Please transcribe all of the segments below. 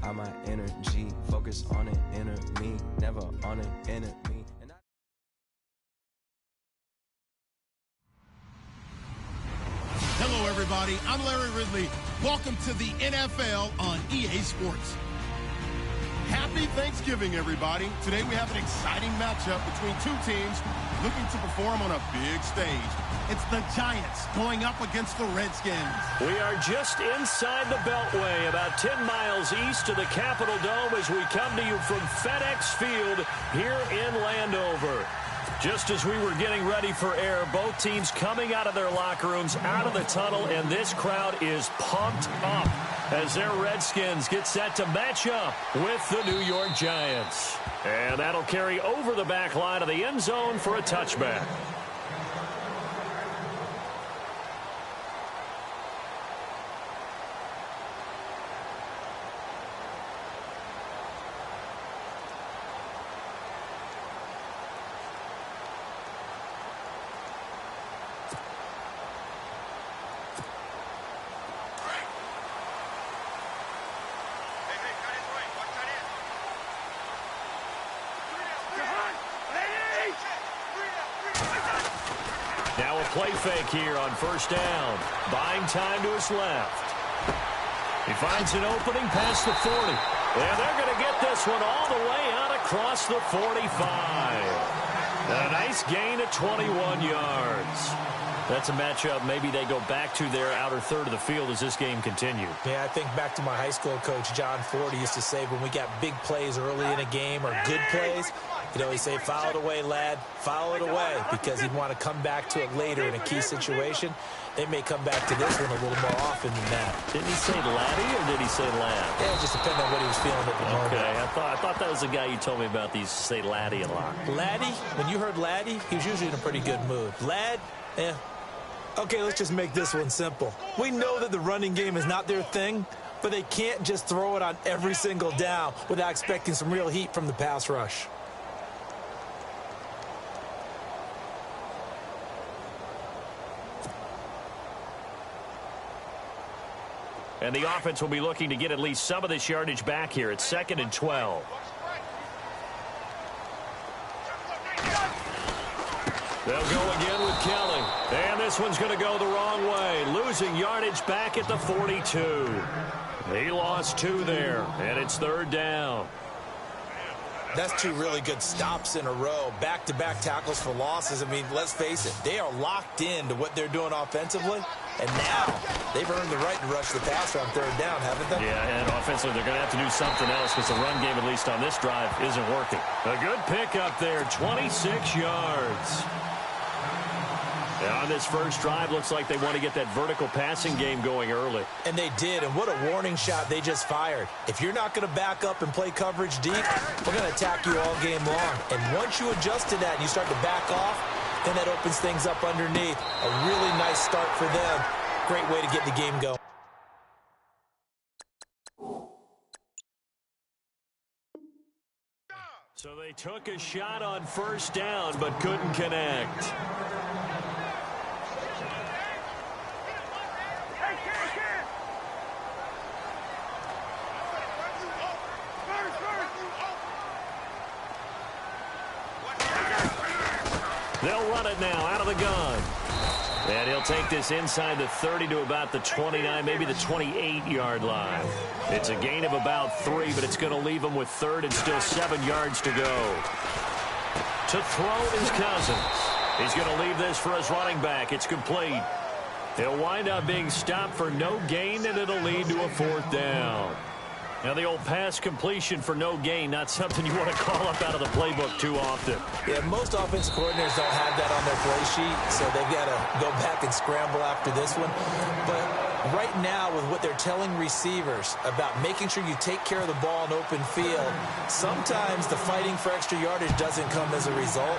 out my energy. Focus on an inner me, never on an enemy. Hello, everybody. I'm Larry Ridley. Welcome to the NFL on EA Sports. Happy Thanksgiving, everybody. Today we have an exciting matchup between two teams looking to perform on a big stage. It's the Giants going up against the Redskins. We are just inside the Beltway, about 10 miles east of the Capitol Dome as we come to you from FedEx Field here in Landover. Just as we were getting ready for air, both teams coming out of their locker rooms, out of the tunnel, and this crowd is pumped up as their Redskins get set to match up with the New York Giants. And that'll carry over the back line of the end zone for a touchback. Now a play fake here on first down. Buying time to his left. He finds an opening past the 40. And they're going to get this one all the way out across the 45. And a nice gain of 21 yards. That's a matchup maybe they go back to their outer third of the field as this game continues. Yeah, I think back to my high school coach, John Ford. He used to say when we got big plays early in a game or good plays, you know, he'd say, foul it away, lad, foul it away, because he'd want to come back to it later in a key situation. They may come back to this one a little more often than that. Didn't he say laddie or did he say lad? Yeah, it just depended on what he was feeling at the moment. Okay, I thought that was the guy you told me about. These say laddie a lot. Laddie, when you heard laddie, he was usually in a pretty good mood. Lad, eh. Okay, let's just make this one simple. We know that the running game is not their thing, but they can't just throw it on every single down without expecting some real heat from the pass rush. And the offense will be looking to get at least some of this yardage back here. It's 2nd and 12. They'll go again with Kelly. And this one's going to go the wrong way. Losing yardage back at the 42. He lost 2 there, and it's 3rd down. That's 2 really good stops in a row. Back-to-back tackles for losses. I mean, let's face it, they are locked into what they're doing offensively. And now they've earned the right to rush the passer on 3rd down, haven't they? Yeah, and offensively they're going to have to do something else because the run game, at least on this drive, isn't working. A good pickup there, 26 yards. And on this first drive, looks like they want to get that vertical passing game going early. And they did, and what a warning shot they just fired. If you're not going to back up and play coverage deep, we're going to attack you all game long. And once you adjust to that and you start to back off, then that opens things up underneath. A really nice start for them. Great way to get the game going. So they took a shot on first down, but couldn't connect. They'll run it now out of the gun. And he'll take this inside the 30 to about the 29, maybe the 28-yard line. It's a gain of about 3, but it's going to leave him with 3rd and still 7 yards to go. To throw is Cousins. He's going to leave this for his running back. It's complete. He'll wind up being stopped for no gain, and it'll lead to a 4th down. Now, the old pass completion for no gain, not something you want to call up out of the playbook too often. Yeah, most offensive coordinators don't have that on their play sheet, so they've got to go back and scramble after this one. But right now, with what they're telling receivers about making sure you take care of the ball in open field, sometimes the fighting for extra yardage doesn't come as a result.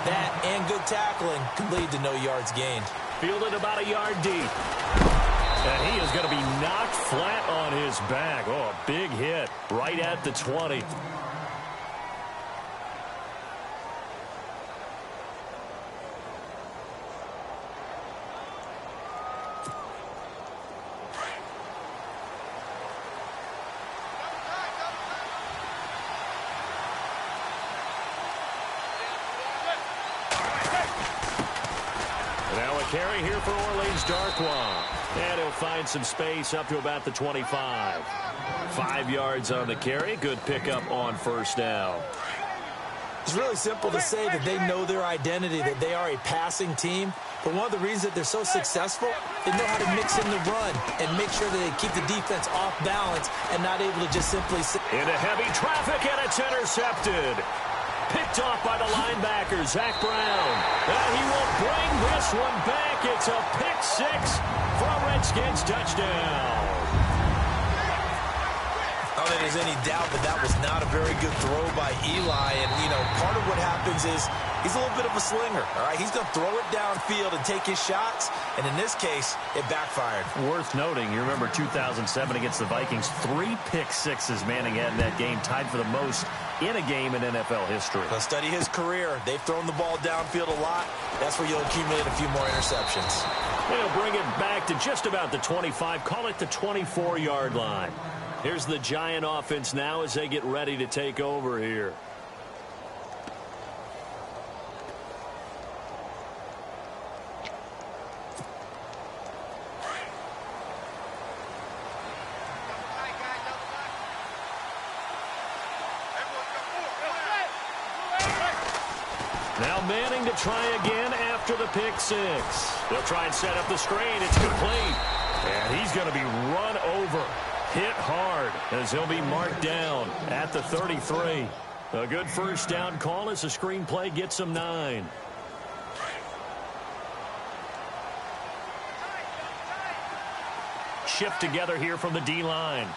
That and good tackling can lead to no yards gained. Fielded about a yard deep. And he is going to be knocked flat on his back. Oh, a big hit right at the 20. carry here for Orleans Darkwa. And he'll find some space up to about the 25. 5 yards on the carry. Good pickup on first down. It's really simple to say that they know their identity, that they are a passing team. But one of the reasons that they're so successful, they know how to mix in the run and make sure that they keep the defense off balance and not able to just simply sit. Into heavy traffic, and it's intercepted. Picked off by the linebacker, Zach Brown. And he will bring this one back. It's a pick six for a Redskins touchdown. I don't think there's any doubt that that was not a very good throw by Eli. And, you know, part of what happens is he's a little bit of a slinger, all right? He's going to throw it downfield and take his shots. And in this case, it backfired. Worth noting, you remember 2007 against the Vikings, 3 pick sixes Manning had in that game, tied for the most in a game in NFL history. Let's study his career. They've thrown the ball downfield a lot. That's where you'll accumulate a few more interceptions. They'll bring it back to just about the 25, call it the 24-yard line. Here's the Giant offense now as they get ready to take over here. Now Manning to try again after the pick six. They'll try and set up the screen. It's complete. And he's going to be run over. Hit hard as he'll be marked down at the 33. A good first down call as the screen play gets him 9. Shift together here from the D-line.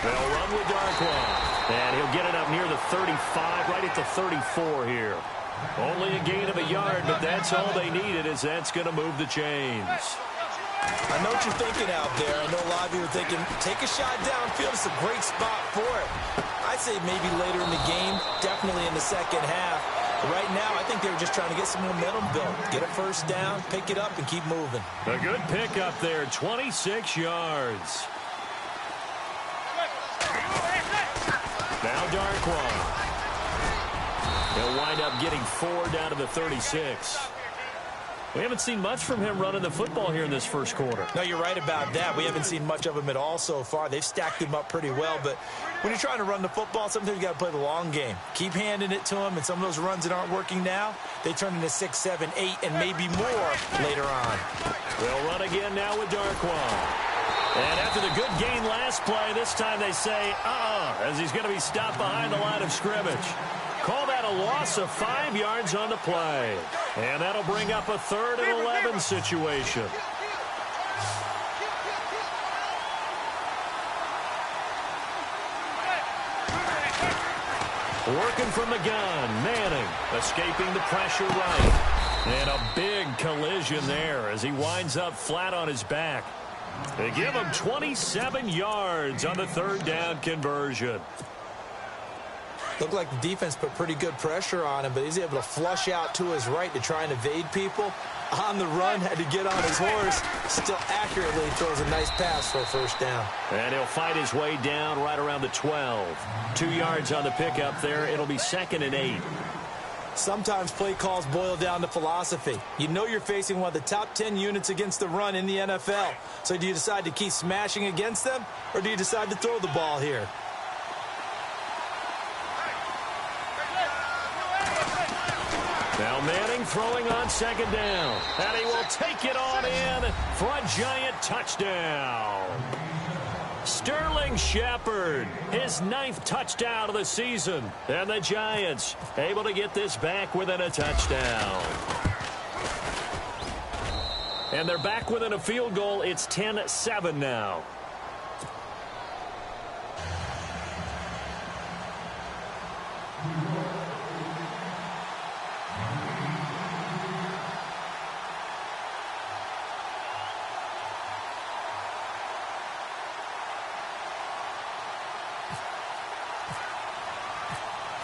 They'll run with Darkwa. And he'll get it up near the 35, right at the 34 here. Only a gain of a yard, but that's all they needed, as that's going to move the chains. I know what you're thinking out there. I know a lot of you are thinking, take a shot downfield. It's a great spot for it. I'd say maybe later in the game, definitely in the second half. But right now, I think they were just trying to get some momentum built. Get a first down, pick it up, and keep moving. A good pickup there, 26 yards. Now Darkwa. He'll wind up getting 4 down to the 36. We haven't seen much from him running the football here in this first quarter. No, you're right about that. We haven't seen much of him at all so far. They've stacked him up pretty well, but when you're trying to run the football, sometimes you got to play the long game. Keep handing it to him, and some of those runs that aren't working now, they turn into 6, 7, 8, and maybe more later on. They'll run again now with Darkwa. And after the good gain last play, this time they say, as he's going to be stopped behind the line of scrimmage. Call that a loss of 5 yards on the play. And that'll bring up a 3rd and 11 situation. Working from the gun, Manning escaping the pressure right. And a big collision there as he winds up flat on his back. They give him 27 yards on the 3rd down conversion. Looked like the defense put pretty good pressure on him, but he's able to flush out to his right to try and evade people. On the run, had to get on his horse. Still accurately throws a nice pass for a first down. And he'll fight his way down right around the 12. 2 yards on the pickup there. It'll be 2nd and 8. Sometimes play calls boil down to philosophy. You know you're facing one of the top 10 units against the run in the NFL. So do you decide to keep smashing against them, or do you decide to throw the ball here? Now Manning throwing on 2nd down. And he will take it on in for a Giant touchdown. Sterling Shepard, his 9th touchdown of the season. And the Giants able to get this back within a touchdown. And they're back within a field goal. It's 10-7 now.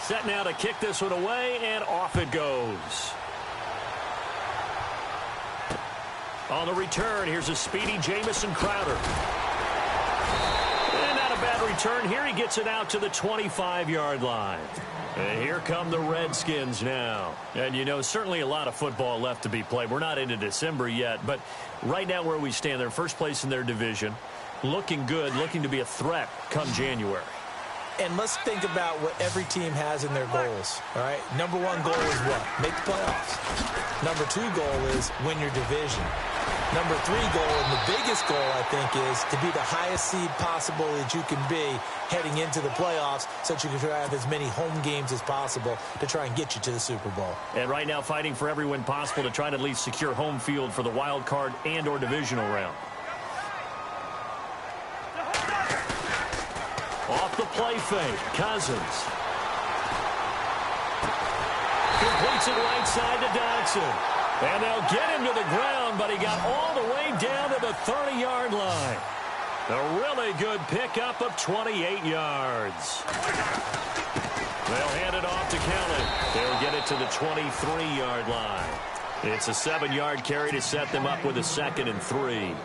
Set now to kick this one away, and off it goes. On the return, here's a speedy Jamison Crowder. And not a bad return here. He gets it out to the 25-yard line. And here come the Redskins now. And, you know, certainly a lot of football left to be played. We're not into December yet, but right now where we stand, they're first place in their division. Looking good, looking to be a threat come January. And let's think about what every team has in their goals, all right? Number one goal is what? Make the playoffs. Number two goal is win your division. Number three goal, and the biggest goal, I think, is to be the highest seed possible that you can be heading into the playoffs so that you can try to have as many home games as possible to try and get you to the Super Bowl. And right now fighting for every win possible to try to at least secure home field for the wild card and or divisional round. Off the play fake, Cousins. Completes it right side to Dodson. And they'll get him to the ground, but he got all the way down to the 30-yard line. A really good pickup of 28 yards. They'll hand it off to Kelly. They'll get it to the 23-yard line. It's a 7-yard carry to set them up with a 2nd and 3.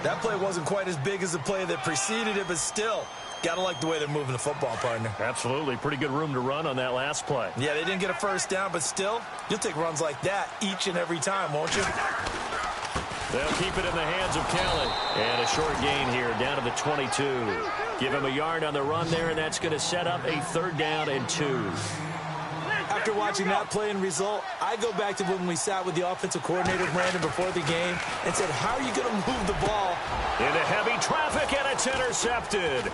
That play wasn't quite as big as the play that preceded it, but still, got to like the way they're moving the football, partner. Absolutely. Pretty good room to run on that last play. Yeah, they didn't get a first down, but still, you'll take runs like that each and every time, won't you? They'll keep it in the hands of Kelly. And a short gain here down to the 22. Give him a yard on the run there, and that's going to set up a 3rd down and 2. After watching that play and result, I go back to when we sat with the offensive coordinator, Brandon, before the game and said, how are you going to move the ball? Into heavy traffic, and it's intercepted.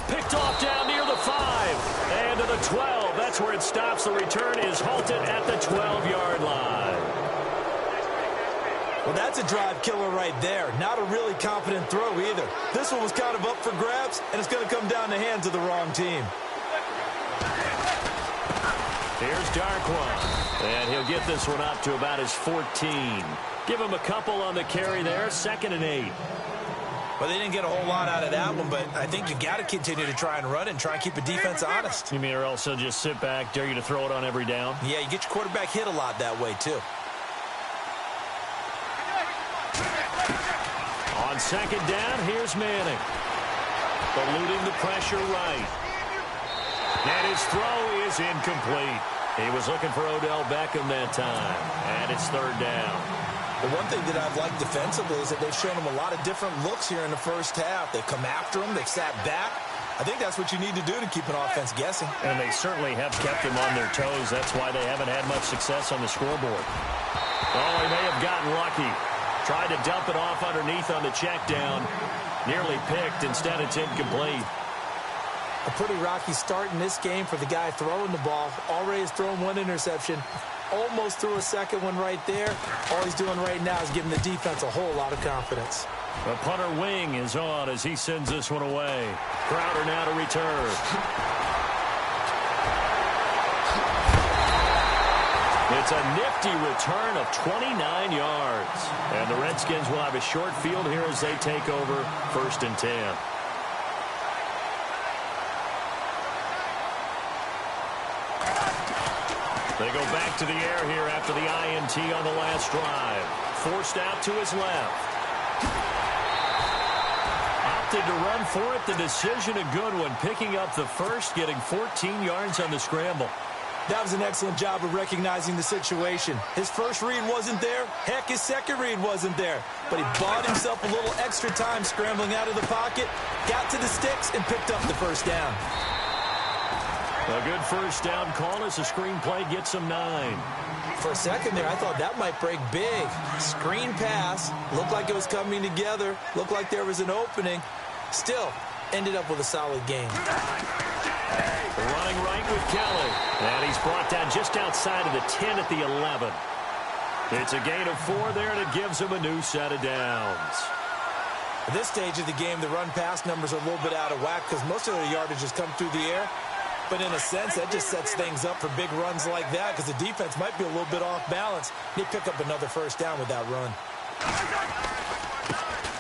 Picked off down near the 5 and to the 12. That's where it stops. The return is halted at the 12-yard line. Well, that's a drive killer right there. Not a really confident throw either. This one was kind of up for grabs, and it's going to come down the hands of the wrong team. Here's Darquan, and he'll get this one up to about his 14. Give him a couple on the carry there, 2nd and 8. Well, they didn't get a whole lot out of that one, but I think you got to continue to try and run it and try and keep the defense honest. You mean or else they'll just sit back, dare you to throw it on every down? Yeah, you get your quarterback hit a lot that way, too. On 2nd down, here's Manning. Eluding the pressure right. And his throw is incomplete. He was looking for Odell Beckham that time. And it's 3rd down. The one thing that I've liked defensively is that they've shown him a lot of different looks here in the first half. They've come after him. They've sat back. I think that's what you need to do to keep an offense guessing. And they certainly have kept him on their toes. That's why they haven't had much success on the scoreboard. Oh, he may have gotten lucky. Tried to dump it off underneath on the check down. Nearly picked. Instead, it's incomplete. A pretty rocky start in this game for the guy throwing the ball. Already has thrown 1 interception. Almost threw a 2nd one right there. All he's doing right now is giving the defense a whole lot of confidence. The punter wing is on as he sends this one away. Crowder now to return. It's a nifty return of 29 yards. And the Redskins will have a short field here as they take over 1st and 10. They go back to the air here after the INT on the last drive. Forced out to his left. Opted to run for it. The decision a good one. Picking up the first, getting 14 yards on the scramble. That was an excellent job of recognizing the situation. His first read wasn't there. Heck, his second read wasn't there. But he bought himself a little extra time scrambling out of the pocket, got to the sticks, and picked up the first down. A good first down call as the screen play gets him 9. For a second there, I thought that might break big. Screen pass. Looked like it was coming together. Looked like there was an opening. Still, ended up with a solid game. Running right with Kelly. And he's brought down just outside of the 10 at the 11. It's a gain of 4 there, and it gives him a new set of downs. At this stage of the game, the run-pass numbers are a little bit out of whack because most of the yardage has come through the air. But in a sense, that just sets things up for big runs like that because the defense might be a little bit off balance. They pick up another first down with that run.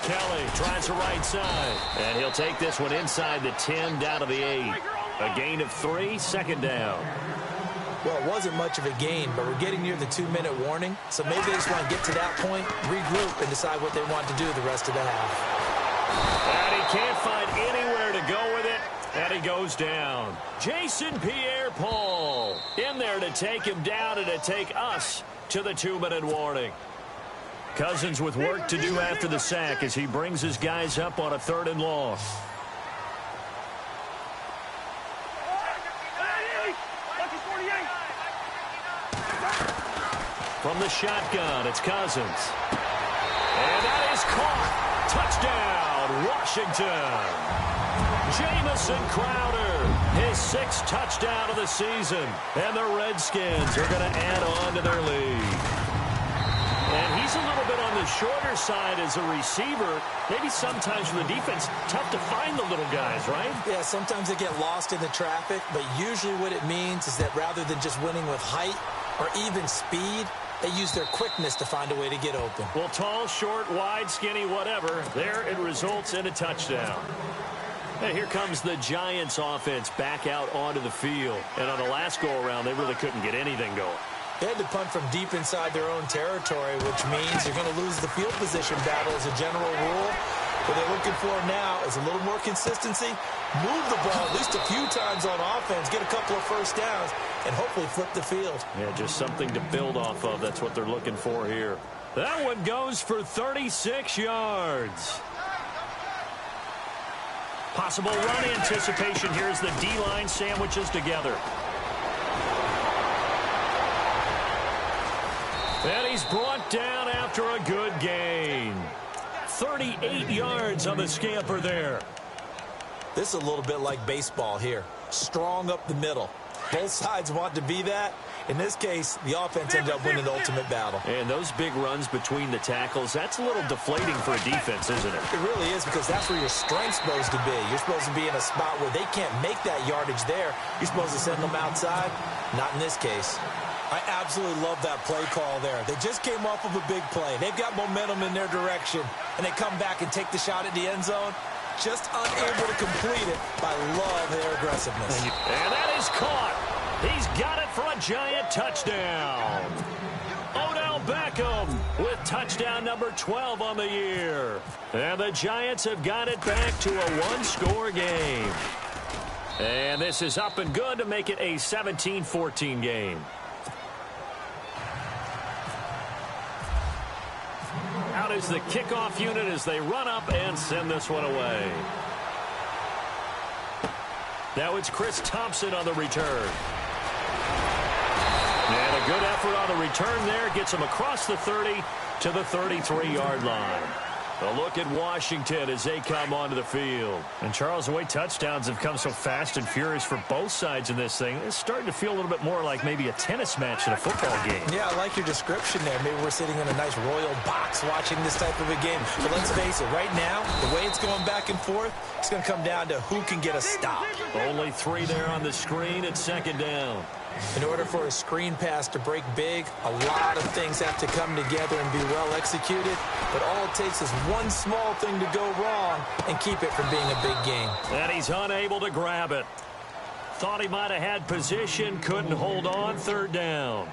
Kelly tries the right side. And he'll take this one inside the 10 down to the 8. A gain of 3, 2nd down. Well, it wasn't much of a gain, but we're getting near the 2-minute warning. So maybe they just want to get to that point, regroup, and decide what they want to do the rest of the half. And he can't find anywhere to go goes down. Jason Pierre-Paul in there to take him down and to take us to the 2-minute warning. Cousins with work to do after the sack as he brings his guys up on a 3rd and long. From the shotgun, it's Cousins. And that is caught. Touchdown, Washington. Jamison Crowder, his 6th touchdown of the season. And the Redskins are going to add on to their lead. And he's a little bit on the shorter side as a receiver. Maybe sometimes for the defense, tough to find the little guys, right? Yeah, sometimes they get lost in the traffic, but usually what it means is that rather than just winning with height or even speed, they use their quickness to find a way to get open. Well, tall, short, wide, skinny, whatever, there it results in a touchdown. And here comes the Giants offense back out onto the field. And on the last go-around, they really couldn't get anything going. They had to punt from deep inside their own territory, which means you're going to lose the field position battle as a general rule. What they're looking for now is a little more consistency, move the ball at least a few times on offense, get a couple of first downs, and hopefully flip the field. Yeah, just something to build off of. That's what they're looking for here. That one goes for 36 yards. Possible run anticipation here as the D-line sandwiches together. And he's brought down after a good gain. 38 yards on the scamper there. This is a little bit like baseball here. Strong up the middle. Both sides want to be that. In this case, the offense ended up winning the ultimate battle. And those big runs between the tackles, that's a little deflating for a defense, isn't it? It really is, because that's where your strength's supposed to be. You're supposed to be in a spot where they can't make that yardage there. You're supposed to send them outside. Not in this case. I absolutely love that play call there. They just came off of a big play. They've got momentum in their direction, and they come back and take the shot at the end zone. Just unable to complete it. I love their aggressiveness. And that is caught. He's got it for a Giant touchdown. Odell Beckham with touchdown number 12 on the year. And the Giants have got it back to a one-score game. And this is up and good to make it a 17-14 game. Out is the kickoff unit as they run up and send this one away. Now it's Chris Thompson on the return. And a good effort on the return there. Gets him across the 30 to the 33-yard line. A look at Washington as they come onto the field. And, Charles, the way touchdowns have come so fast and furious for both sides in this thing, it's starting to feel a little bit more like maybe a tennis match in a football game. Yeah, I like your description there. Maybe we're sitting in a nice royal box watching this type of a game. But let's face it, right now, the way it's going back and forth, it's going to come down to who can get a stop. Only 3 there on the screen at second down. In order for a screen pass to break big, a lot of things have to come together and be well executed. But all it takes is one small thing to go wrong and keep it from being a big game. And he's unable to grab it. Thought he might have had position, couldn't hold on, third down.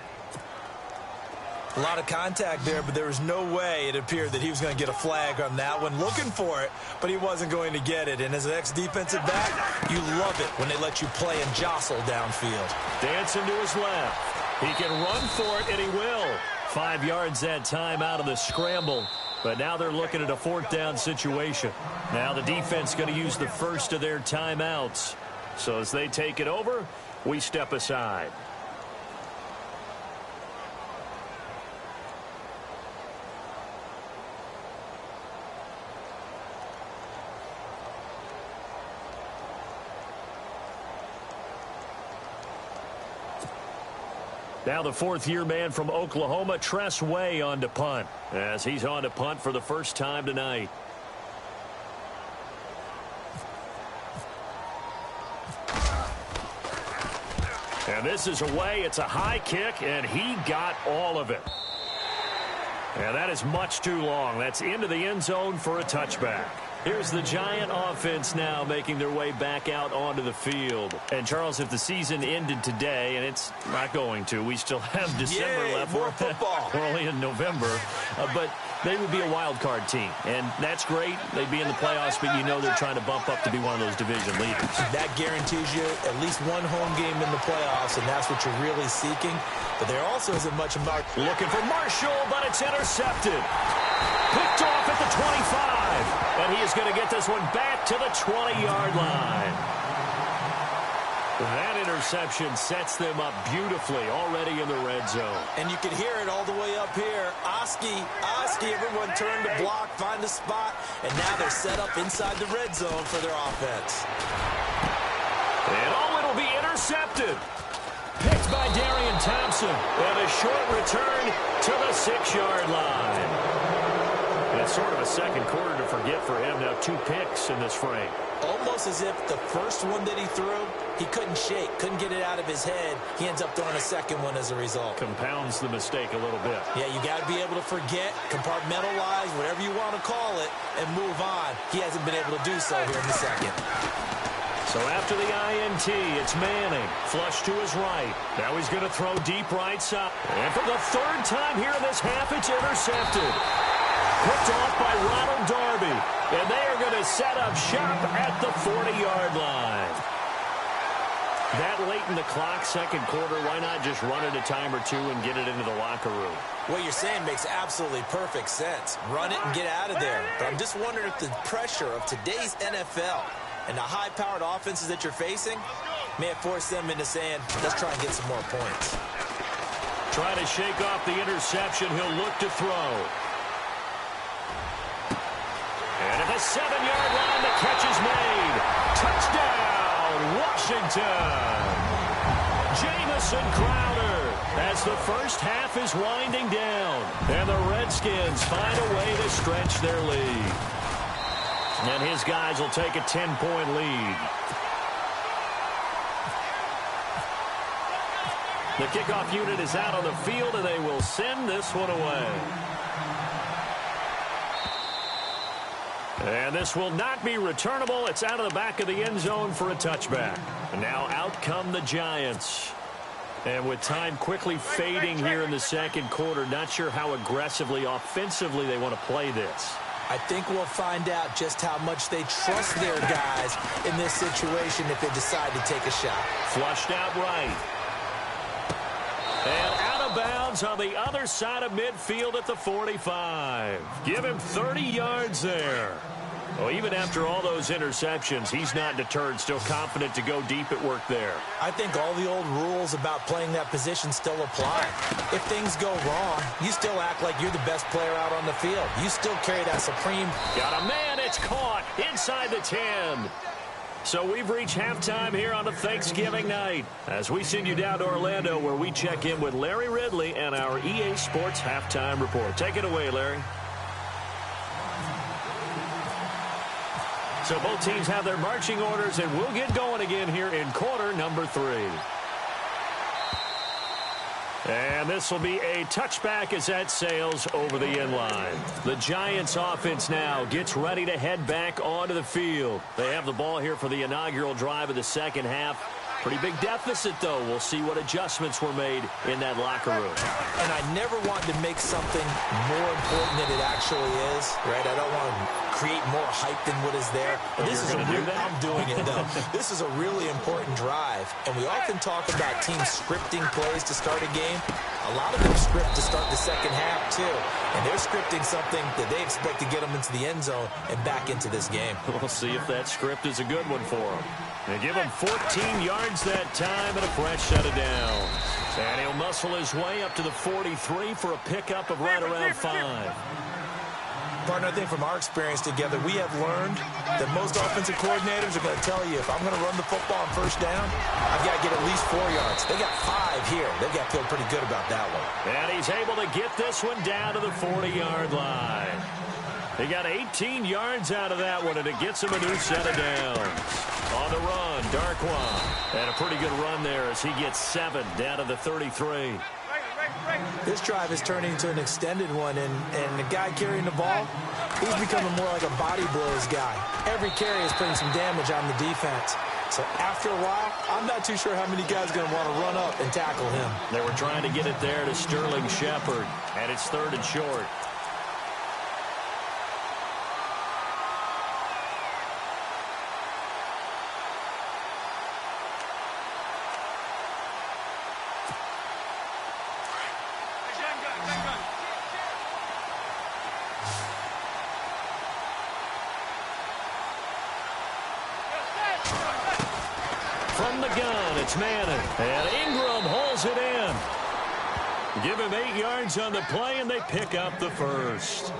A lot of contact there, but there was no way it appeared that he was going to get a flag on that one. Looking for it, but he wasn't going to get it. And as an ex-defensive back, you love it when they let you play and jostle downfield. Dancing to his left. He can run for it, and he will. 5 yards that time out of the scramble. But now they're looking at a fourth down situation. Now the defense going to use the first of their timeouts. So as they take it over, we step aside. Now the fourth-year man from Oklahoma, Tress Way, on to punt, as he's on to punt for the first time tonight. And this is away. It's a high kick, and he got all of it. And that is much too long. That's into the end zone for a touchback. Here's the Giant offense now making their way back out onto the field. And, Charles, if the season ended today, and it's not going to, we still have December left. More football. We're only in November. But they would be a wild card team. And that's great. They'd be in the playoffs, but you know they're trying to bump up to be one of those division leaders. That guarantees you at least one home game in the playoffs, and that's what you're really seeking. But there also isn't much about looking for Marshall, but it's intercepted. Picked off at the 25. And he is going to get this one back to the 20-yard line. That interception sets them up beautifully already in the red zone. And you can hear it all the way up here. Oski, everyone turned to block, find a spot, and now they're set up inside the red zone for their offense. And it'll be intercepted. Picked by Darian Thompson. And a short return to the 6-yard line. And it's sort of a second quarter to forget for him. Now 2 picks in this frame. Almost as if the first one that he threw, he couldn't shake, couldn't get it out of his head. He ends up throwing a second one as a result. Compounds the mistake a little bit. Yeah, you got to be able to forget, compartmentalize, whatever you want to call it, and move on. He hasn't been able to do so here in the second. So after the INT, it's Manning. Flush to his right. Now he's going to throw deep right side. And for the third time here in this half, it's intercepted. Picked off by Ronald Darby. And they are going to set up shop at the 40-yard line. That late in the clock, second quarter, why not just run it a time or two and get it into the locker room? What you're saying makes absolutely perfect sense. Run it and get out of there. But I'm just wondering if the pressure of today's NFL and the high-powered offenses that you're facing may have forced them into saying, let's try and get some more points. Trying to shake off the interception. He'll look to throw. And at the 7-yard line, the catch is made. Touchdown, Washington. Jamison Crowder as the first half is winding down. And the Redskins find a way to stretch their lead. And his guys will take a 10-point lead. The kickoff unit is out on the field, and they will send this one away. And this will not be returnable. It's out of the back of the end zone for a touchback. And now out come the Giants. And with time quickly fading here in the second quarter, not sure how aggressively, offensively they want to play this. I think we'll find out just how much they trust their guys in this situation if they decide to take a shot. Flushed out right. And out of bounds on the other side of midfield at the 45. Give him 30 yards there. Well, even after all those interceptions, he's not deterred, still confident to go deep at work there. I think all the old rules about playing that position still apply. If things go wrong, you still act like you're the best player out on the field. You still carry that supreme. Got a man, it's caught inside the 10. So we've reached halftime here on a Thanksgiving night as we send you down to Orlando where we check in with Larry Ridley and our EA Sports Halftime Report. Take it away, Larry. So both teams have their marching orders, and we'll get going again here in quarter number 3. And this will be a touchback as that sails over the end line. The Giants offense now gets ready to head back onto the field. They have the ball here for the inaugural drive of the second half. Pretty big deficit, though. We'll see what adjustments were made in that locker room. And I never want to make something more important than it actually is, right? I don't want to create more hype than what is there. But this is I'm doing it, though. This is a really important drive. And we often talk about teams scripting plays to start a game. A lot of them script to start the second half, too. And they're scripting something that they expect to get them into the end zone and back into this game. We'll see if that script is a good one for them. They give him 14 yards that time and a fresh set of downs. And he'll muscle his way up to the 43 for a pickup of right around 5. Partner, I think from our experience together, we have learned that most offensive coordinators are going to tell you, if I'm going to run the football on first down, I've got to get at least 4 yards. They got 5 here. They've got to feel pretty good about that one. And he's able to get this one down to the 40-yard line. He got 18 yards out of that one, and it gets him a new set of downs. On the run, Darkwan. And a pretty good run there as he gets 7 down to the 33. This drive is turning into an extended one, and the guy carrying the ball, he's becoming more like a body blows guy. Every carry is putting some damage on the defense. So after a while, I'm not too sure how many guys are going to want to run up and tackle him. They were trying to get it there to Sterling Shepard, and it's 3rd and short. from the gun. It's Madden. And Ingram holds it in. Give him 8 yards on the play, and they pick up the first.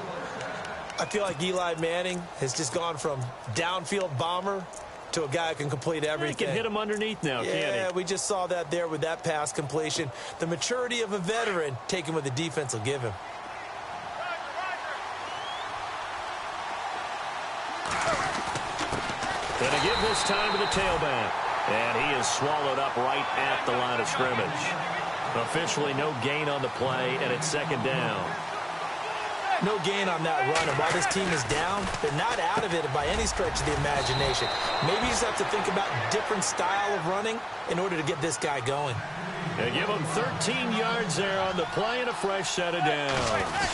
I feel like Eli Manning has just gone from downfield bomber to a guy who can complete everything. He can hit him underneath now, can't he? Yeah, we just saw that there with that pass completion. The maturity of a veteran taking what the defense will give him. Gonna give this time to the tailback. And he is swallowed up right at the line of scrimmage. Officially no gain on the play, and it's second down. No gain on that run, and while this team is down, they're not out of it by any stretch of the imagination. Maybe you just have to think about different style of running in order to get this guy going. They give him 13 yards there on the play and a fresh set of downs.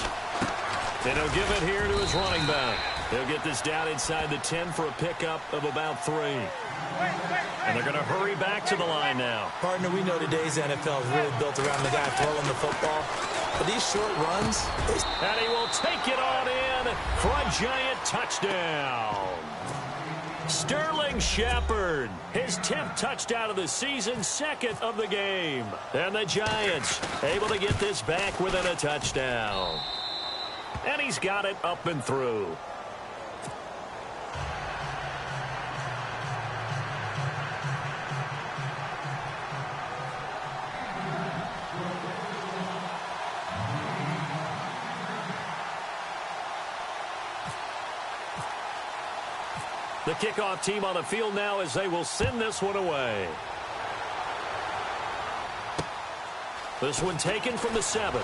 And he'll give it here to his running back. He'll get this down inside the 10 for a pickup of about 3. And they're going to hurry back to the line now. Partner, we know today's NFL is really built around the guy throwing the football. But these short runs... And he will take it on in for a giant touchdown. Sterling Shepard, his 10th touchdown of the season, 2nd of the game. And the Giants able to get this back within a touchdown. And he's got it up and through. The kickoff team on the field now as they will send this one away. This one taken from the 7.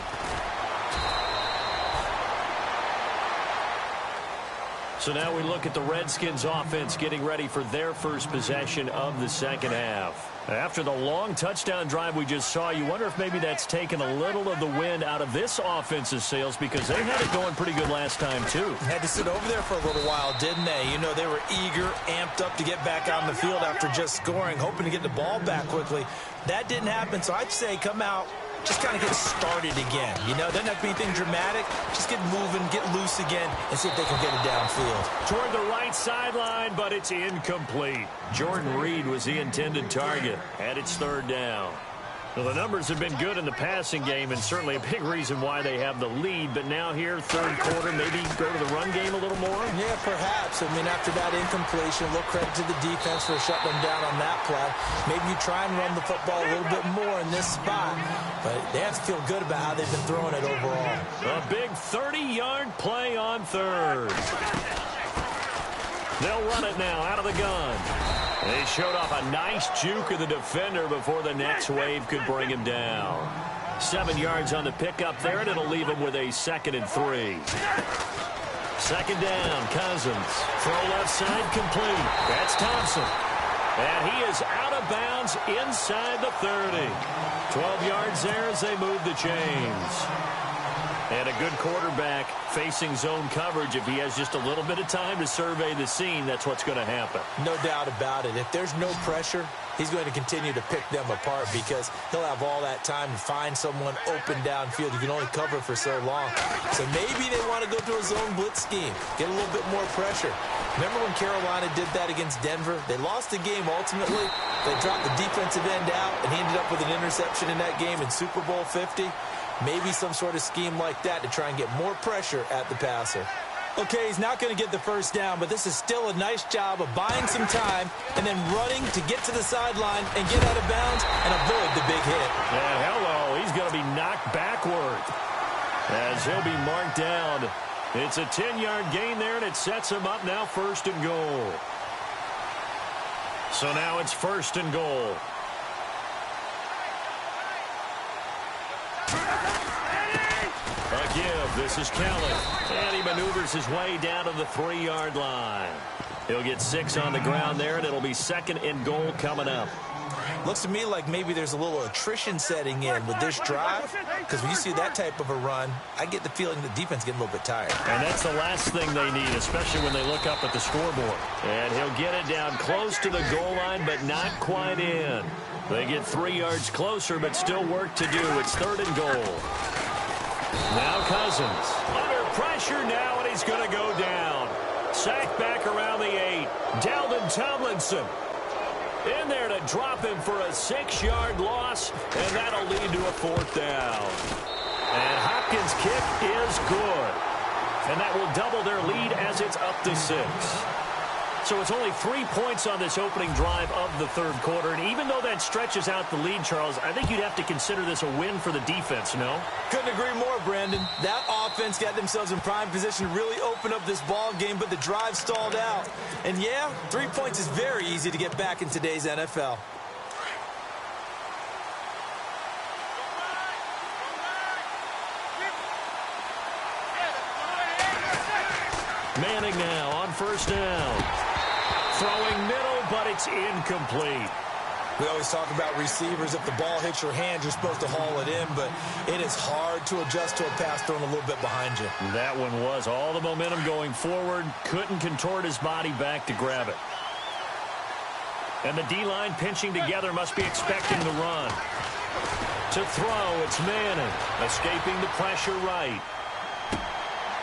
So now we look at the Redskins offense getting ready for their first possession of the second half. After the long touchdown drive we just saw, you wonder if maybe that's taken a little of the wind out of this offense's sails, because they had it going pretty good last time too. Had to sit over there for a little while, didn't they? You know, they were eager, amped up to get back on the field after just scoring, hoping to get the ball back quickly. That didn't happen, so I'd say come out, just kind of get started again. You know, doesn't have to be anything dramatic. Just get moving, get loose again, and see if they can get it downfield. Toward the right sideline, but it's incomplete. Jordan Reed was the intended target, and it's 3rd down. Well, the numbers have been good in the passing game, and certainly a big reason why they have the lead. But now here, 3rd quarter, maybe go to the run game a little more? Yeah, perhaps. I mean, after that incompletion, a little credit to the defense for shutting them down on that play. Maybe you try and run the football a little bit more in this spot. But they have to feel good about how they've been throwing it overall. A big 30-yard play on 3rd. They'll run it now out of the gun. They showed off a nice juke of the defender before the next wave could bring him down. 7 yards on the pickup there, and it'll leave him with a 2nd and 3. 2nd down, Cousins. Throw left side complete. That's Thompson. And he is out of bounds inside the 30. 12 yards there as they move the chains. And a good quarterback facing zone coverage. If he has just a little bit of time to survey the scene, that's what's going to happen. No doubt about it. If there's no pressure, he's going to continue to pick them apart because he'll have all that time to find someone open downfield. You can only cover for so long. So maybe they want to go to a zone blitz scheme, get a little bit more pressure. Remember when Carolina did that against Denver? They lost the game ultimately. They dropped the defensive end out, and he ended up with an interception in that game in Super Bowl 50. Maybe some sort of scheme like that to try and get more pressure at the passer. Okay, he's not going to get the first down, but this is still a nice job of buying some time and then running to get to the sideline and get out of bounds and avoid the big hit. Yeah, hello. He's going to be knocked backward as he'll be marked down. It's a 10-yard gain there, and it sets him up now 1st and goal. So now it's 1st and goal. A give. This is Kelly. And he maneuvers his way down to the 3-yard line. He'll get 6 on the ground there, and it'll be 2nd and goal coming up. Looks to me like maybe there's a little attrition setting in with this drive, because when you see that type of a run, I get the feeling the defense getting a little bit tired. And that's the last thing they need, especially when they look up at the scoreboard. And he'll get it down close to the goal line, but not quite in. They get 3 yards closer, but still work to do. It's 3rd and goal. Now Cousins. Under pressure now, and he's going to go down. Sacked back around the 8. Dalvin Tomlinson. In there to drop him for a 6-yard loss, and that'll lead to a 4th down. And Hopkins' kick is good. And that will double their lead as it's up to 6. So it's only 3 points on this opening drive of the 3rd quarter. And even though that stretches out the lead, Charles, I think you'd have to consider this a win for the defense, no? Couldn't agree more, Brandon. That offense got themselves in prime position to really open up this ball game, but the drive stalled out. And yeah, 3 points is very easy to get back in today's NFL. Manning now on 1st down. Throwing middle, but it's incomplete. We always talk about receivers. If the ball hits your hand, you're supposed to haul it in, but it is hard to adjust to a pass thrown a little bit behind you. That one was all the momentum going forward. Couldn't contort his body back to grab it. And the D-line pinching together must be expecting the run. To throw, it's Manning. Escaping the pressure right.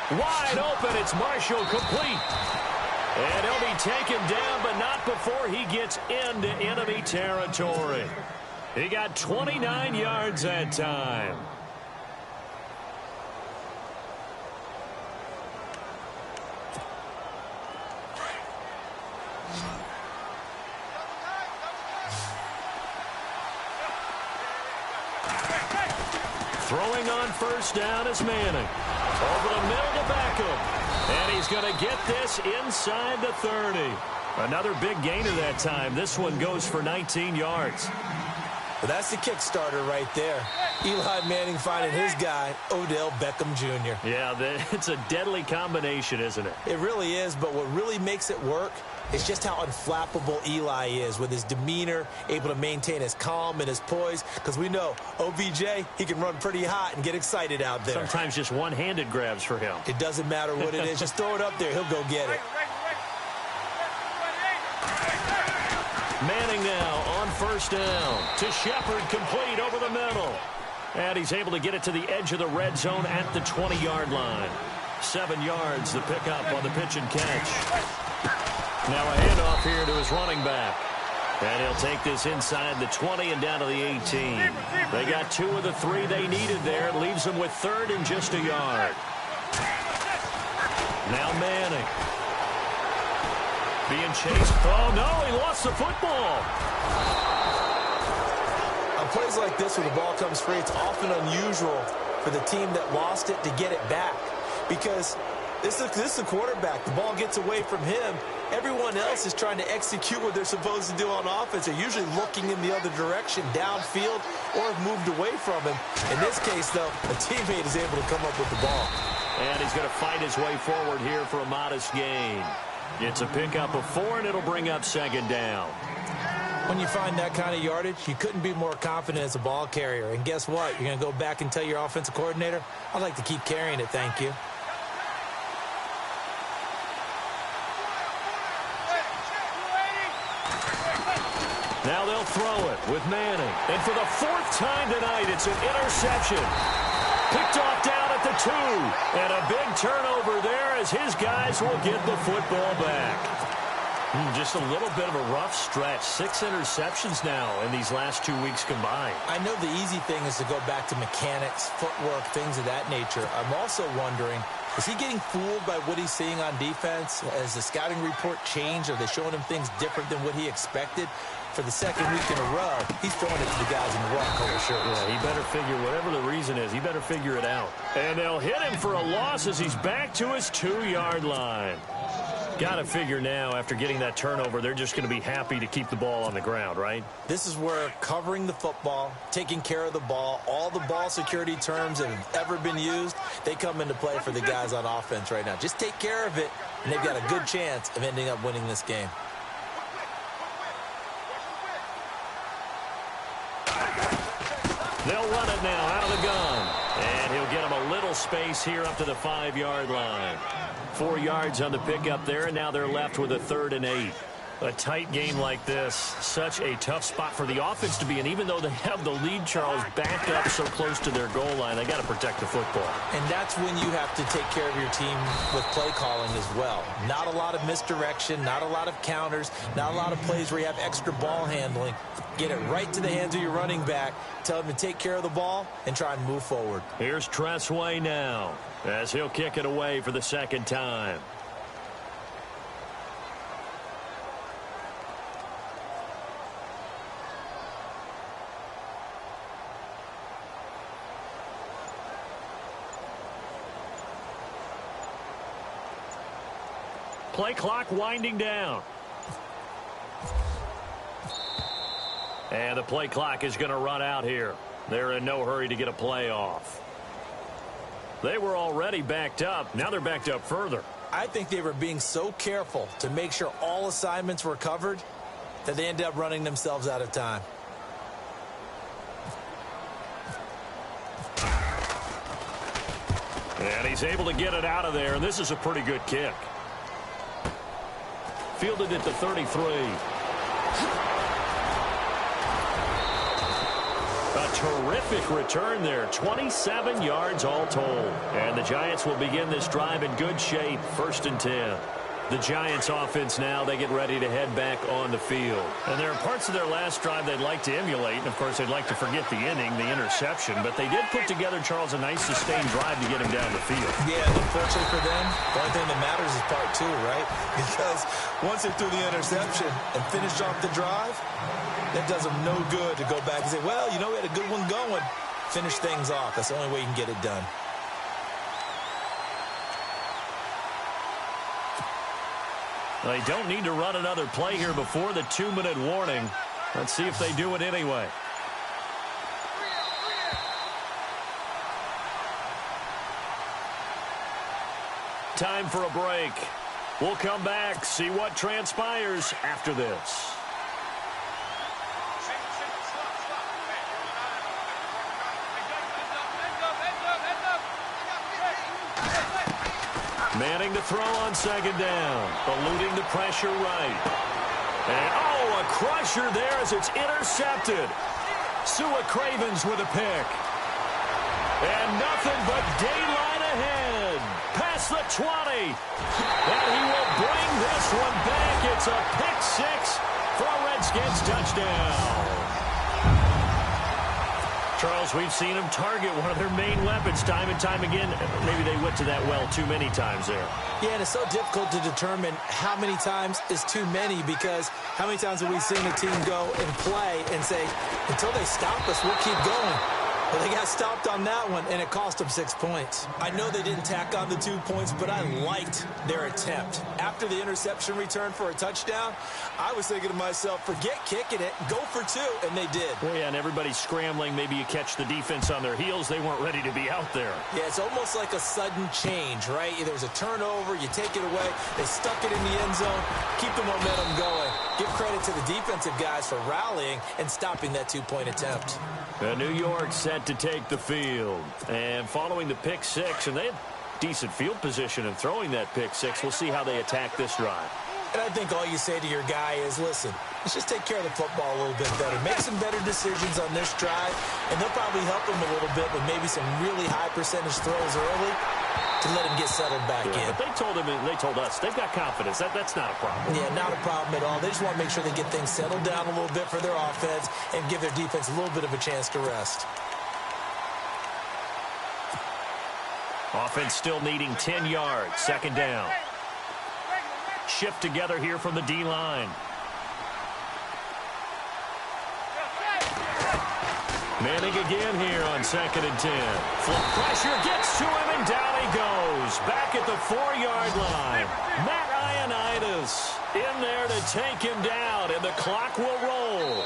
Wide open, it's Marshall, complete. And he'll be taken down, but not before he gets into enemy territory. He got 29 yards that time. Throwing on 1st down is Manning. Over the middle to Beckham. And he's going to get this inside the 30. Another big gainer that time. This one goes for 19 yards. Well, that's the kickstarter right there. Eli Manning finding his guy, Odell Beckham Jr. Yeah, it's a deadly combination, isn't it? It really is, but what really makes it work is just how unflappable Eli is with his demeanor, able to maintain his calm and his poise, because we know OBJ, he can run pretty hot and get excited out there. Sometimes just one-handed grabs for him. It doesn't matter what it is. Just throw it up there. He'll go get it. Manning now on 1st down to Shepard, complete over the middle. And he's able to get it to the edge of the red zone at the 20-yard line. 7 yards the pickup on the pitch and catch. Now a handoff here to his running back. And he'll take this inside the 20 and down to the 18. They got 2 of the 3 they needed there. It leaves them with 3rd and just a yard. Now Manning. Being chased. Oh, no, he lost the football. On plays like this where the ball comes free, it's often unusual for the team that lost it to get it back. Because this is the quarterback. The ball gets away from him. Everyone else is trying to execute what they're supposed to do on offense. They're usually looking in the other direction, downfield, or have moved away from him. In this case, though, a teammate is able to come up with the ball. And he's going to fight his way forward here for a modest gain. It's a pickup of 4, and it'll bring up 2nd down. When you find that kind of yardage, you couldn't be more confident as a ball carrier. And guess what? You're going to go back and tell your offensive coordinator, I'd like to keep carrying it, thank you. Now they'll throw it with Manning. And for the 4th time tonight, it's an interception. Picked off down at the 2. And a big turnover there as his guys will get the football back. Just a little bit of a rough stretch. 6 interceptions now in these last 2 weeks combined. I know the easy thing is to go back to mechanics, footwork, things of that nature. I'm also wondering, is he getting fooled by what he's seeing on defense? Has the scouting report changed? Are they showing him things different than what he expected? For the 2nd week in a row, he's throwing it to the guys in the white collar shirts. Yeah, he better figure, whatever the reason is, he better figure it out. And they'll hit him for a loss as he's back to his 2-yard line. Got to figure now, after getting that turnover, they're just going to be happy to keep the ball on the ground, right? This is where covering the football, taking care of the ball, all the ball security terms that have ever been used, they come into play for the guys on offense right now. Just take care of it, and they've got a good chance of ending up winning this game. They'll run it now out of the gun. And he'll get him a little space here up to the 5-yard line. 4 yards on the pickup there, and now they're left with a 3rd and 8. A tight game like this, such a tough spot for the offense to be in. Even though they have the lead, Charles, backed up so close to their goal line, they got to protect the football. And that's when you have to take care of your team with play calling as well. Not a lot of misdirection, not a lot of counters, not a lot of plays where you have extra ball handling. Get it right to the hands of your running back, tell him to take care of the ball, and try and move forward. Here's Tressway now, as he'll kick it away for the second time. Play clock winding down. And the play clock is going to run out here. They're in no hurry to get a play off. They were already backed up. Now they're backed up further. I think they were being so careful to make sure all assignments were covered that they ended up running themselves out of time. And he's able to get it out of there, and this is a pretty good kick. Fielded at the 33. A terrific return there. 27 yards all told. And the Giants will begin this drive in good shape. 1st and 10. The Giants offense now, they get ready to head back on the field. And there are parts of their last drive they'd like to emulate. And, of course, they'd like to forget the inning, the interception. But they did put together, Charles, a nice sustained drive to get him down the field. Yeah, and unfortunately for them, the only thing that matters is part 2, right? Because once they threw the interception and finished off the drive, that does them no good to go back and say, well, you know, we had a good one going. Finish things off. That's the only way you can get it done. They don't need to run another play here before the 2-minute warning. Let's see if they do it anyway. Time for a break. We'll come back, see what transpires after this. Manning to throw on 2nd down. Eluding the pressure right. And, oh, a crusher there as it's intercepted. Sua Cravens with a pick. And nothing but daylight ahead. Past the 20. And he will bring this one back. It's a pick 6 for a Redskins touchdown. Charles, we've seen them target one of their main weapons time and time again. Maybe they went to that well too many times there. Yeah, and it's so difficult to determine how many times is too many, because how many times have we seen a team go and play and say, until they stop us, we'll keep going. Well, they got stopped on that one, and it cost them 6 points. I know they didn't tack on the 2 points, but I liked their attempt. After the interception return for a touchdown, I was thinking to myself, forget kicking it, go for 2, and they did. Well, yeah, and everybody's scrambling. Maybe you catch the defense on their heels. They weren't ready to be out there. Yeah, it's almost like a sudden change, right? There was a turnover, you take it away, they stuck it in the end zone, keep the momentum going. Give credit to the defensive guys for rallying and stopping that 2-point attempt. New York set to take the field. And following the pick 6, and they had decent field position in throwing that pick 6. We'll see how they attack this drive. And I think all you say to your guy is, listen, let's just take care of the football a little bit better. Make some better decisions on this drive, and they'll probably help him a little bit with maybe some really high percentage throws early to let him get settled back in. But they told him, and they told us, they've got confidence. That's not a problem. Yeah, not a problem at all. They just want to make sure they get things settled down a little bit for their offense and give their defense a little bit of a chance to rest. Offense still needing 10 yards. 2nd down. Shift together here from the D-line. Manning again here on 2nd and 10. Flip pressure gets to him, and down he goes. Back at the 4-yard line. Matt Ioannidis in there to take him down, and the clock will roll.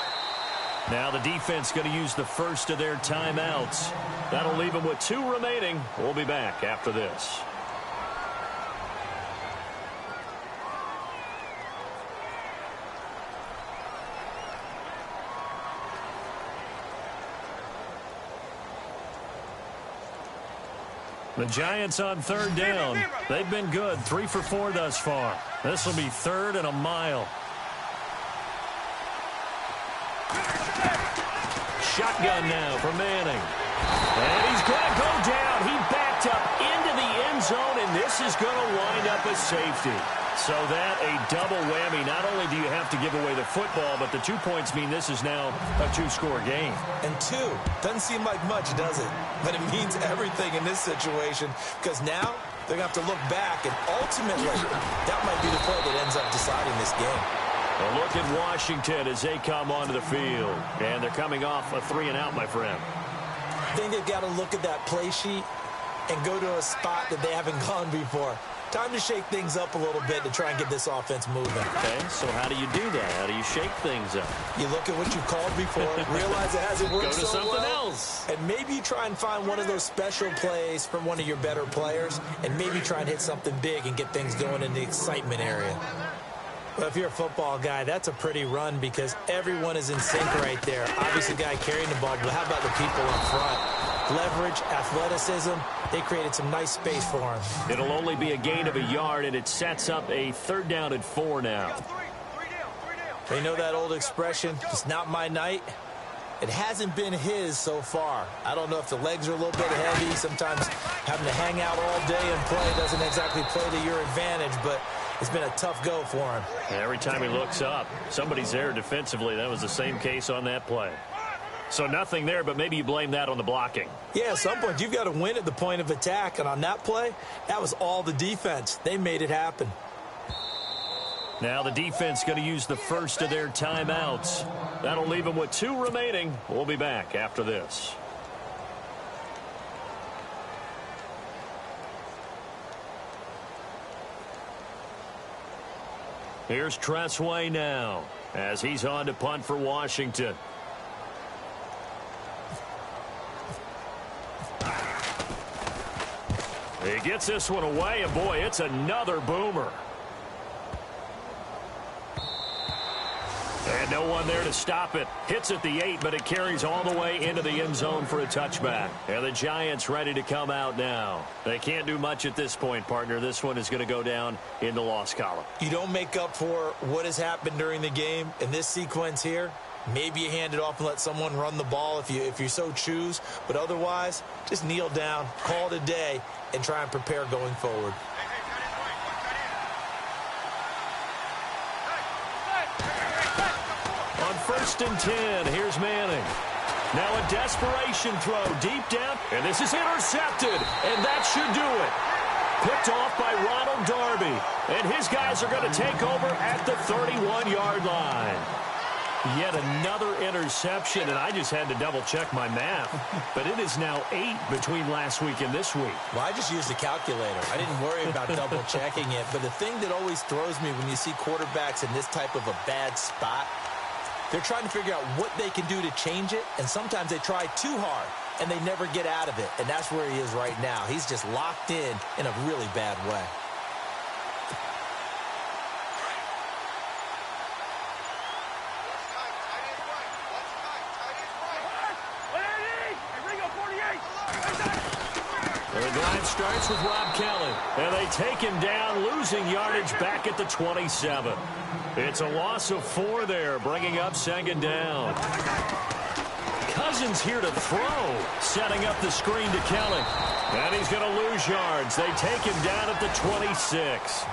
Now the defense going to use the first of their timeouts. That'll leave them with 2 remaining. We'll be back after this. The Giants on 3rd down. They've been good. 3 for 4 thus far. This will be 3rd and a mile. shotgun now for Manning. And he's going to go down. He backed up into the end zone, and this is going to wind up a safety. So that a double whammy. Not only do you have to give away the football, but the 2 points mean this is now a 2-score game. And 2 doesn't seem like much, does it? But it means everything in this situation, because now they're going to have to look back, and ultimately that might be the play that ends up deciding this game. A look at Washington as they come onto the field. And they're coming off a 3-and-out, my friend. I think they've got to look at that play sheet and go to a spot that they haven't gone before. Time to shake things up a little bit to try and get this offense moving. Okay, so how do you do that? How do you shake things up? You look at what you called before, realize it hasn't worked Go to so something well, else. and maybe you try and find one of those special plays from one of your better players, and maybe try and hit something big and get things going in the excitement area. Well, if you're a football guy, that's a pretty run because everyone is in sync right there. Obviously, the guy carrying the ball, but how about the people up front? Leverage, athleticism, they created some nice space for him. It'll only be a gain of a yard, and it sets up a 3rd down and 4 now. They know that old expression, it's not my night. It hasn't been his so far. I don't know if the legs are a little bit heavy. Sometimes having to hang out all day and play doesn't exactly play to your advantage, but it's been a tough go for him. Every time he looks up, somebody's there defensively. That was the same case on that play. So nothing there, but maybe you blame that on the blocking. Yeah, at some point you've got to win at the point of attack, and on that play, that was all the defense. They made it happen. Now the defense going to use the first of their timeouts. That'll leave them with 2 remaining. We'll be back after this. Here's Tressway now as he's on to punt for Washington. He gets this one away, and boy, it's another boomer. And no one there to stop it. Hits at the 8, but it carries all the way into the end zone for a touchback. And the Giants ready to come out now. They can't do much at this point, partner. This one is going to go down in the loss column. You don't make up for what has happened during the game in this sequence here. Maybe you hand it off and let someone run the ball if you so choose. But otherwise, just kneel down, call it a day, and try and prepare going forward. On 1st and 10, here's Manning. Now a desperation throw deep down, and this is intercepted, and that should do it. Picked off by Ronald Darby, and his guys are going to take over at the 31-yard line. Yet another interception, and I just had to double-check my math. But it is now 8 between last week and this week. Well, I just used a calculator. I didn't worry about double-checking it. But the thing that always throws me when you see quarterbacks in this type of a bad spot, they're trying to figure out what they can do to change it, and sometimes they try too hard, and they never get out of it. And that's where he is right now. He's just locked in a really bad way. The drive starts with Rob Kelly, and they take him down, losing yardage back at the 27. It's a loss of 4 there, bringing up 2nd down. Cousins here to throw, setting up the screen to Kelly. And he's going to lose yards. They take him down at the 26.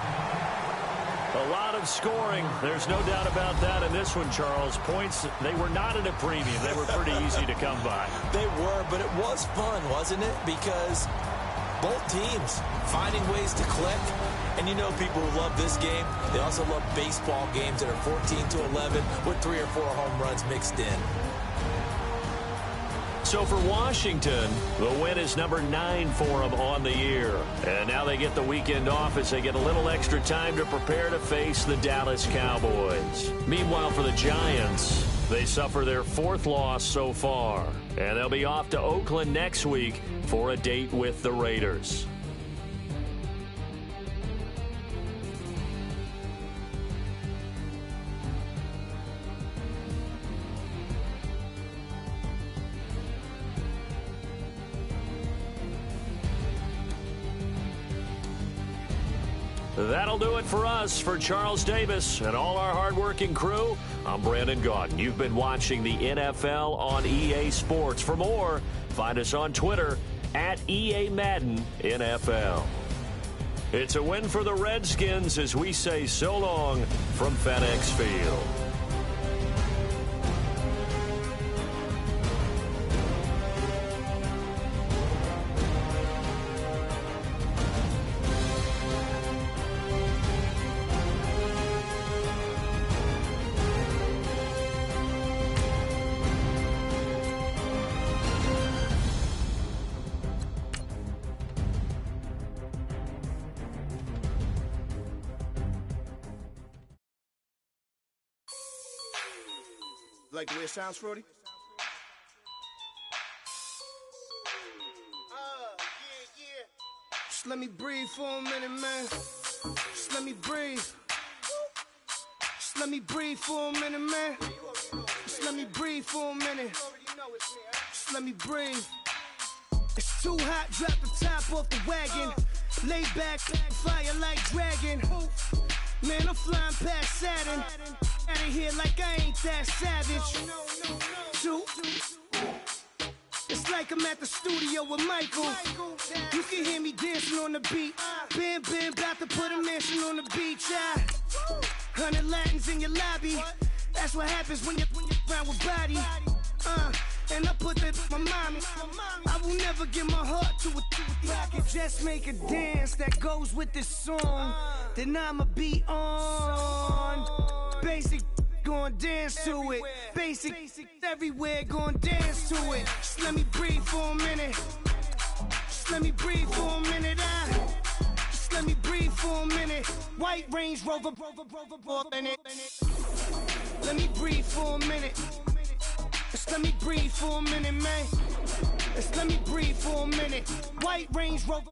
A lot of scoring. There's no doubt about that in this one, Charles. Points, they were not at a premium. They were pretty easy to come by. They were, but it was fun, wasn't it? Because both teams finding ways to click. And you know people who love this game, they also love baseball games that are 14-11 with 3 or 4 home runs mixed in. So for Washington, the win is number 9 for them on the year. And now they get the weekend off as they get a little extra time to prepare to face the Dallas Cowboys. Meanwhile, for the Giants, they suffer their 4th loss so far. And they'll be off to Oakland next week for a date with the Raiders. That'll do it for us. For Charles Davis and all our hardworking crew, I'm Brandon Gaudin. You've been watching the NFL on EA Sports. For more, find us on Twitter at EA Madden NFL. It's a win for the Redskins as we say so long from FedEx Field. Like the way it sounds, Frody? Yeah. Just let me breathe for a minute, man. Just let me breathe. Just let me breathe for a minute, man. Just let me breathe for a minute. Just let me breathe. It's too hot, drop the top off the wagon. Lay back, fire like dragon. Man, I'm flying past Saturn. Out of here like I ain't that savage. Two. It's like I'm at the studio with Michael. You can hear me dancing on the beat. Bam, about to put a mansion on the beach. 100 Latins in your lobby. That's what happens when you're around with body. And I put that in my mommy. I will never give my heart to it. I can just make a dance that goes with this song. Then I'ma be on. Basic, gon' dance to it. Basic, everywhere, gon' dance to it. Just let me breathe for a minute. Just let me breathe for a minute. Just let me breathe for a minute. White Range Rover, in it. Let me breathe for a minute. Just let me breathe for a minute, man. Just let me breathe for a minute. White Range Rover.